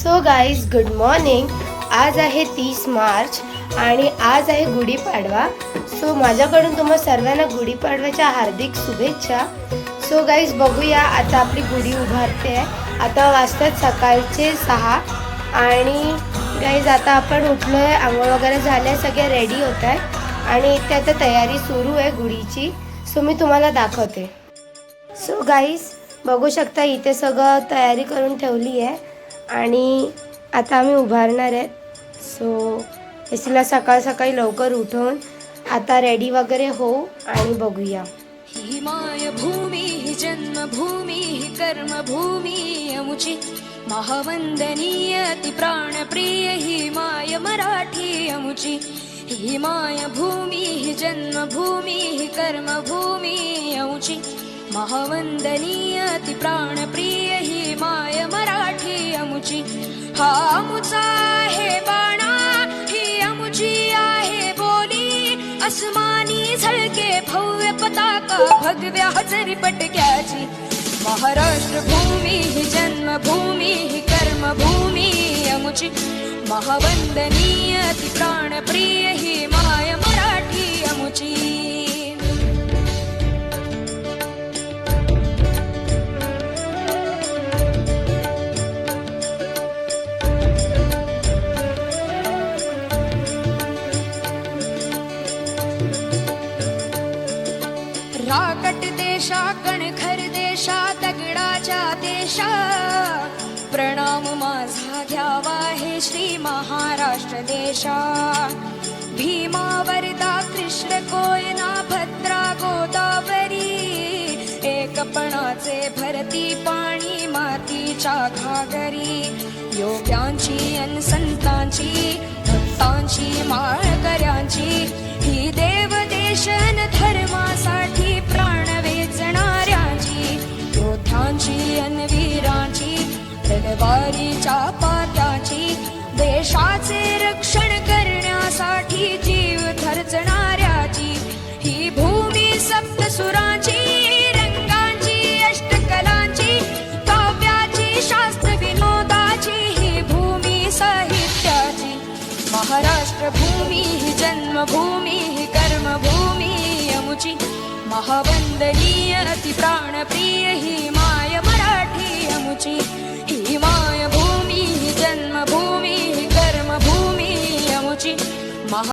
So guys good morning. आज आहे 30 मार्च आणि आज आहे गुढीपाडवा. सो माझ्याकडून तुम्हा सर्वांना गुढीपाडव्याच्या हार्दिक शुभेच्छा. सो गाईज बघूया आता आपली गुढी उभारते आहे. आता वाजतात सकाळचे 6 आणि गाईज आता आपण उठलो आहे, आंघोळ वगैरे झाले, सगळे रेडी होत आहे आणि इथे आता तयारी सुरू आहे गुढीची. सो मी तुम्हाला दाखवते. सो गाईज बघू शकता इथे सगळं तयारी करून ठेवली आहे आणि आता आम्ही उभारणार आहेत. सो इसला सकाळ सकाळी लवकर उठून आता रेडी वगैरे हो आणि बघूया. ही माय भूमी ही जन्मभूमी ही कर्मभूमी अमुची महावंदनीय अति प्राणप्रिय ही माय मराठी अमुची. ही माय भूमी ही जन्मभूमी ही कर्मभूमी अमुची महावंदनीय अति प्राणप्रिय ही माय मराठी अमुची. हा अमुचा आहे बाणा ही अमुची आहे बोली अस्मानी झळके भव्य पताका भगव्या हजरी पटक्याची. महाराष्ट्र भूमी ही जन्मभूमी ही कर्मभूमी अमुची महावंदनीय अति प्राणप्रिय ही माय मराठी अमुची. राकट देशा कणखर देशा दगडाच्या देशा प्रणाम माझा घ्यावा हे श्री महाराष्ट्र देशा. भीमा वरदा कृष्ण कोयना भद्रा गोदावरी एकपणाचे भरती पाणी मातीच्या घागरी. योग्यांची अन संतांची भक्तांची माळकऱ्यांची ही देव देशन धर्मासाठी प्राण वेचणाऱ्यांची योद्ध्यांची अन वीरांची तलवारीच्या पात्याची देशाचे रक्षण करण्यासाठी जीव खर्चणाऱ्याची ही भूमी सप्तसुरांची रंगांची अष्टकलांची काव्याची शास्त्र विनोदाची ही भूमी साहित्याची. महाराष्ट्र भूमी ही जन्मभूमी ही कर्मभूमी अमुची महावंदनीय अति प्राणप्रिय ही माय मराठी अमुची. ही माय भूमी ही जन्मभूमी